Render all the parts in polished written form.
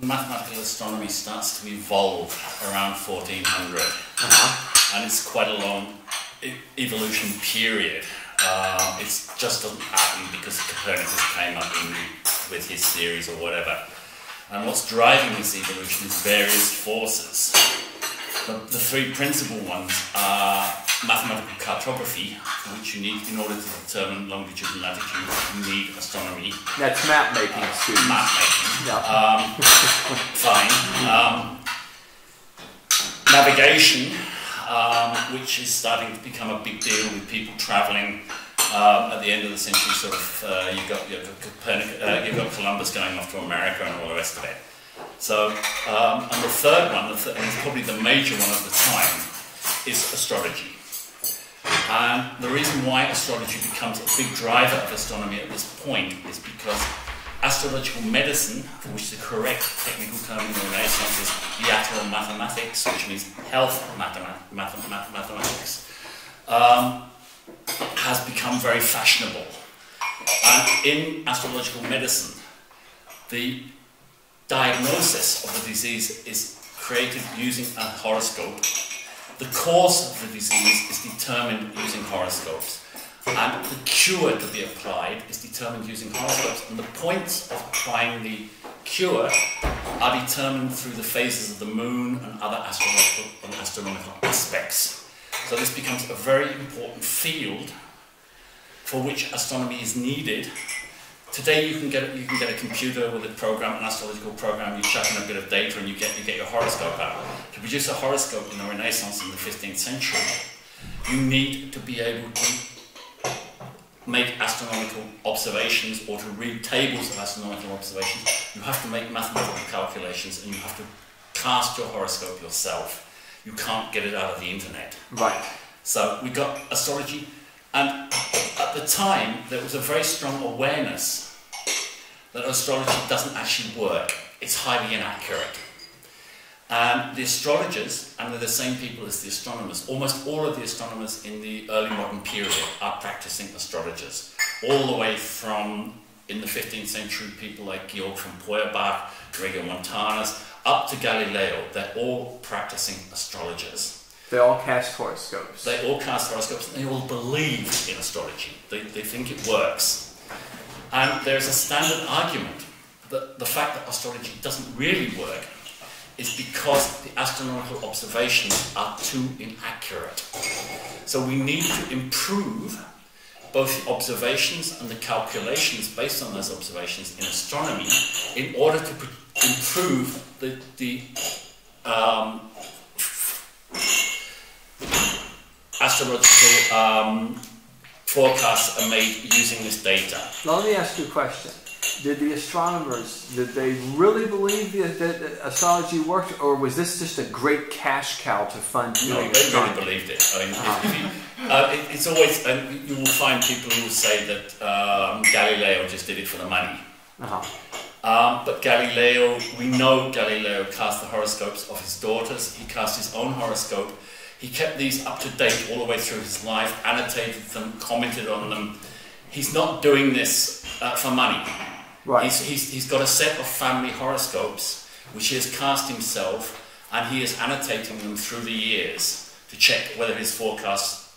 Mathematical astronomy starts to evolve around 1400, and it's quite a long evolution period. It just doesn't happen because Copernicus came up with his theories or whatever. And what's driving this evolution is various forces. The three principal ones are mathematical cartography, which you need in order to determine longitude and latitude. You need astronomy. That's map making, students. Map making. Yeah. Fine. Navigation, which is starting to become a big deal with people travelling. At the end of the century, sort of, you've got Columbus going off to America and all the rest of it. So, and the third one, and it's probably the major one of the time, is astrology. And the reason why astrology becomes a big driver of astronomy at this point is because astrological medicine, for which the correct technical term in the Renaissance is iatro mathematics, which means health mathematics, has become very fashionable. And in astrological medicine, the diagnosis of the disease is created using a horoscope. The cause of the disease is determined using horoscopes. And the cure to be applied is determined using horoscopes. And the points of applying the cure are determined through the phases of the moon and other astronomical aspects. So this becomes a very important field for which astronomy is needed. Today you can get a computer with a program, an astrological program, you chuck in a bit of data and you get your horoscope out. To produce a horoscope in the Renaissance in the 15th century, you need to be able to make astronomical observations or to read tables of astronomical observations. You have to make mathematical calculations and you have to cast your horoscope yourself. You can't get it out of the internet. Right. So we got astrology, and at the time there was a very strong awareness that astrology doesn't actually work. It's highly inaccurate. And the astrologers, and they're the same people as the astronomers, almost all of the astronomers in the early modern period are practicing astrologers. All the way from, in the 15th century, people like Georg von Feuerbach, Regiomontanus, up to Galileo, they're all practicing astrologers. They all cast horoscopes. They all cast horoscopes, and they all believe in astrology. They think it works. And there's a standard argument that the fact that astrology doesn't really work is because the astronomical observations are too inaccurate. So we need to improve both the observations and the calculations based on those observations in astronomy in order to improve the astrological forecasts are made using this data. Now let me ask you a question. Did the astronomers, did they really believe that astrology worked, or was this just a great cash cow to fund doing astronomy? No, they really believed it. I mean, it's always, and you will find people who will say that Galileo just did it for the money. But Galileo, we know Galileo cast the horoscopes of his daughters. He cast his own horoscope. He kept these up to date all the way through his life, annotated them, commented on them. He's not doing this for money. Right. He's got a set of family horoscopes which he has cast himself, and he is annotating them through the years to check whether his forecasts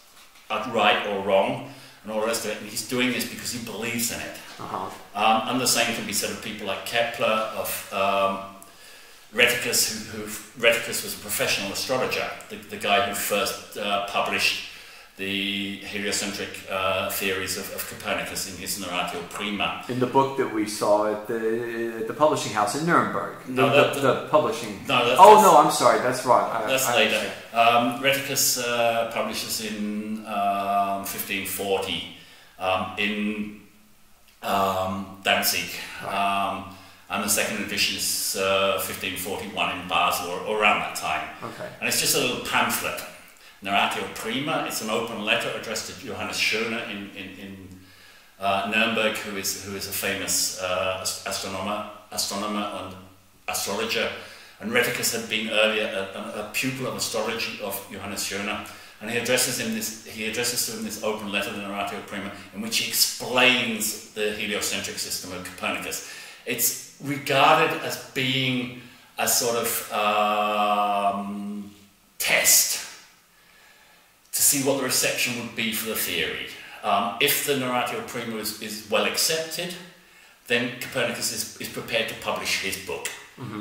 are right or wrong and all the rest of it. And he's doing this because he believes in it. And the same can be said of people like Kepler, of Rheticus, Rheticus was a professional astrologer, the guy who first published the heliocentric theories of Copernicus in his Narratio Prima. In the book that we saw at the publishing house in Nuremberg. No, the publishing... No, no, I'm sorry, that's right. That's later. Rheticus publishes in 1540 in Danzig. And the second edition is 1541 in Basel, or around that time. Okay. And it's just a little pamphlet, Narratio Prima. It's an open letter addressed to Johannes Schöner in Nuremberg, who is a famous astronomer and astrologer. And Rheticus had been earlier a pupil of astrology of Johannes Schöner. And he addresses to him this open letter, the Narratio Prima, in which he explains the heliocentric system of Copernicus. It's regarded as being a sort of test to see what the reception would be for the theory. If the narratio prima is well accepted, then Copernicus is prepared to publish his book,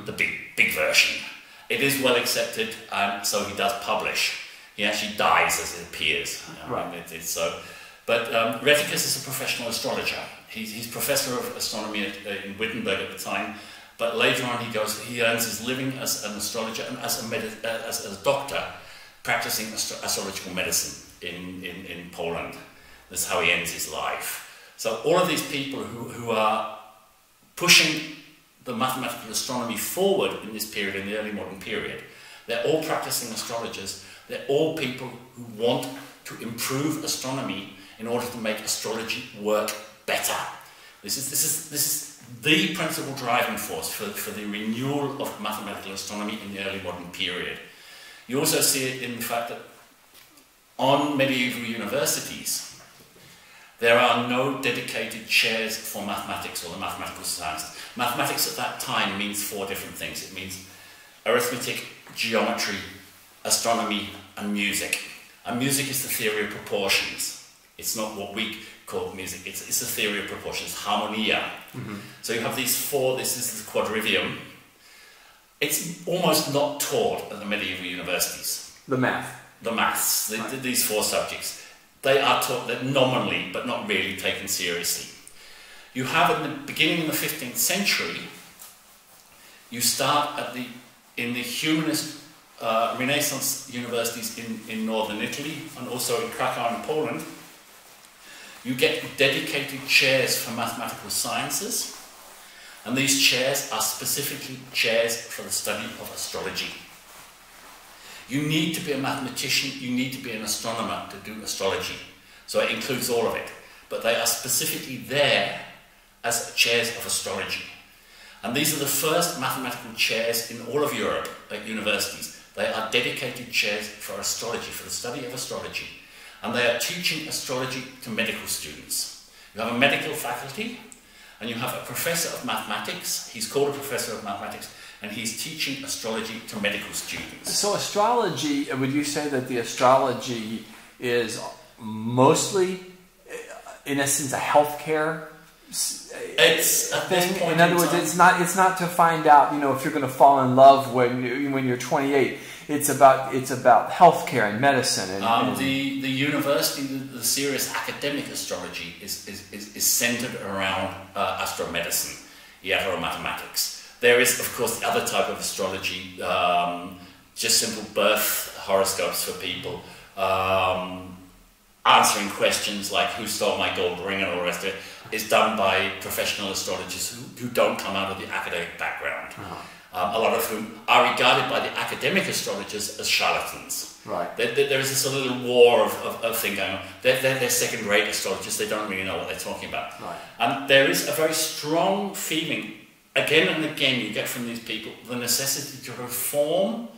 the big version. It is well accepted, and so he does publish. He actually dies as it appears. Right. It's so. But Rheticus is a professional astrologer. He's professor of astronomy in Wittenberg at the time. But later on, he earns his living as an astrologer and as a doctor, practicing astrological medicine in Poland. That's how he ends his life. So all of these people who are pushing the mathematical astronomy forward in this period, in the early modern period, they're all practicing astrologers. They're all people who want to improve astronomy in order to make astrology work better. This is the principal driving force for the renewal of mathematical astronomy in the early modern period. You also see it in the fact that on medieval universities, there are no dedicated chairs for mathematics or the mathematical sciences. Mathematics at that time means 4 different things. It means arithmetic, geometry, astronomy, and music. And music is the theory of proportions. It's not what we call music, it's a theory of proportions, harmonia. So you have these 4, this is the quadrivium. It's almost not taught at the medieval universities. The math. The maths, these 4 subjects. They are taught nominally, but not really taken seriously. You have at the beginning of the 15th century, you start in the humanist Renaissance universities in northern Italy and also in Krakow in Poland. You get dedicated chairs for mathematical sciences, and these chairs are specifically chairs for the study of astrology. You need to be a mathematician, you need to be an astronomer to do astrology. So it includes all of it. But they are specifically there as chairs of astrology. And these are the first mathematical chairs in all of Europe at universities. They are dedicated chairs for astrology, for the study of astrology. And they are teaching astrology to medical students. You have a medical faculty, and you have a professor of mathematics. He's called a professor of mathematics, and he's teaching astrology to medical students. So astrology, would you say that the astrology is mostly, in essence, a healthcare it's a thing? In other words, it's not to find out, if you're going to fall in love when you're 28. It's about healthcare and medicine. The university, the serious academic astrology is centered around astromedicine, mathematics. There is, of course, the other type of astrology, just simple birth horoscopes for people, answering questions like who stole my gold ring and all the rest of it, is done by professional astrologers who don't come out of the academic background. A lot of whom are regarded by the academic astrologers as charlatans. Right. There is this little war of thing going on. They're second-rate astrologers. They don't really know what they're talking about. Right. And there is a very strong feeling, again and again, you get from these people, the necessity to reform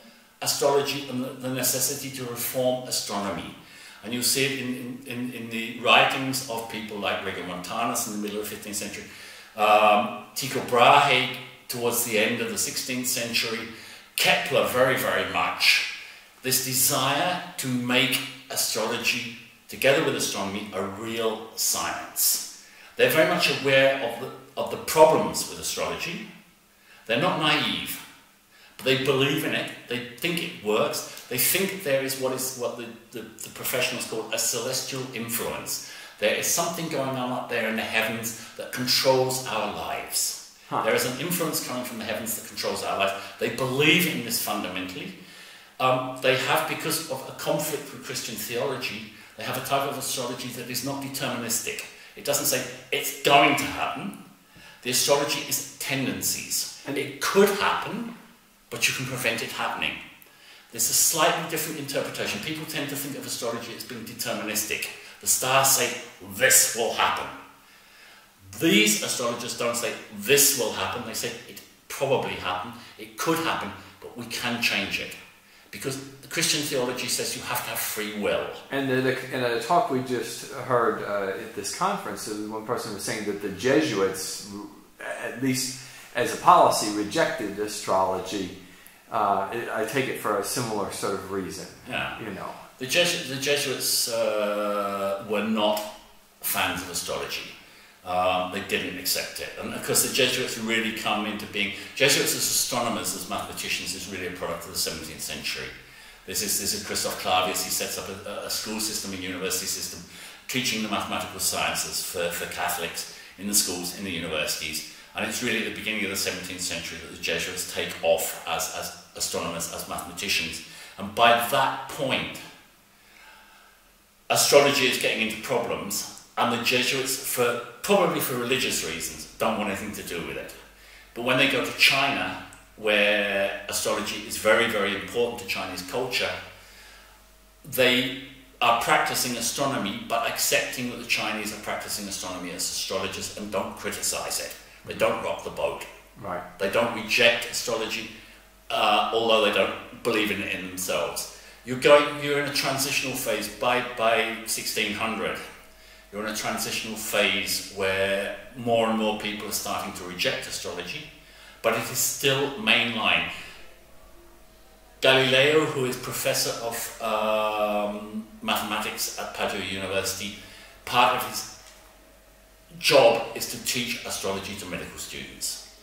astrology and the necessity to reform astronomy. And you see it in the writings of people like Regiomontanus in the middle of the 15th century, Tycho Brahe towards the end of the 16th century, Kepler very, very much. This desire to make astrology, together with astronomy, a real science. They're very much aware of the problems with astrology. They're not naive, but they believe in it. They think it works. They think there is what the professionals call a celestial influence. There is something going on up there in the heavens that controls our lives. There is an influence coming from the heavens that controls our lives. They believe in this fundamentally. They have, because of a conflict with Christian theology, they have a type of astrology that is not deterministic. It doesn't say it's going to happen. The astrology is tendencies. And it could happen, but you can prevent it happening. There's a slightly different interpretation. People tend to think of astrology as being deterministic. The stars say, this will happen. These astrologers don't say, this will happen. They say, it probably happened, it could happen, but we can change it. Because the Christian theology says you have to have free will. And in a talk we just heard at this conference, one person was saying that the Jesuits, at least as a policy, rejected astrology. I take it for a similar sort of reason. Yeah. You know, the Jesuits were not fans of astrology. They didn't accept it, and of course the Jesuits really come into being. Jesuits as astronomers, as mathematicians, is really a product of the 17th century. This is Christoph Clavius. He sets up a school system, a university system, teaching the mathematical sciences for Catholics in the schools, in the universities. And it's really at the beginning of the 17th century that the Jesuits take off as astronomers, as mathematicians. And by that point, astrology is getting into problems, and the Jesuits, probably for religious reasons, don't want anything to do with it. But when they go to China, where astrology is very, very important to Chinese culture, they are practicing astronomy, but accepting that the Chinese are practicing astronomy as astrologers and don't criticize it. They don't rock the boat. right? They don't reject astrology, although they don't believe in it in themselves. You're in a transitional phase by 1600. You're in a transitional phase where more and more people are starting to reject astrology, but it is still mainline. Galileo, who is professor of mathematics at Padua University, part of his job is to teach astrology to medical students.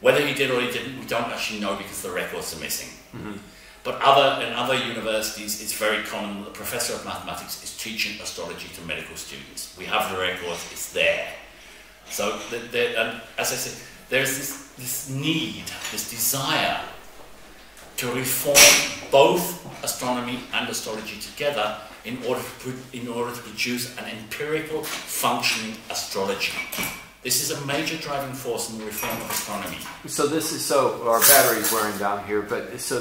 Whether he did or he didn't, we don't actually know because the records are missing. Mm-hmm. But in other universities, it's very common that the professor of mathematics is teaching astrology to medical students. We have the records, it's there. So, and as I said, there's this need, this desire to reform both astronomy and astrology together in order to produce an empirical, functioning astrology. This is a major driving force in the reform of astronomy. So our battery's wearing down here, but so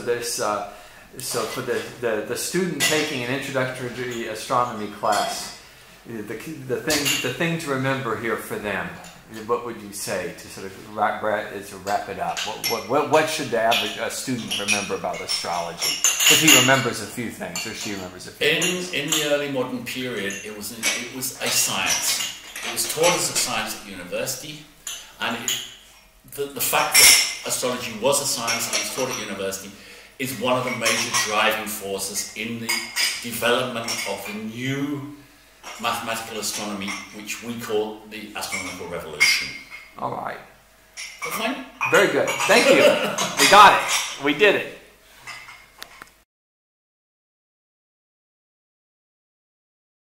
for the student taking an introductory astronomy class, the thing to remember here for them, what would you say to sort of wrap it up? What should the average student remember about astrology? If he remembers a few things, or she remembers a few things. In the early modern period, it was a science. It was taught as a science at university, and the fact that astrology was a science and it was taught at university is one of the major driving forces in the development of the new mathematical astronomy, which we call the astronomical revolution. All right. Fine? Very good. Thank you. We got it. We did it.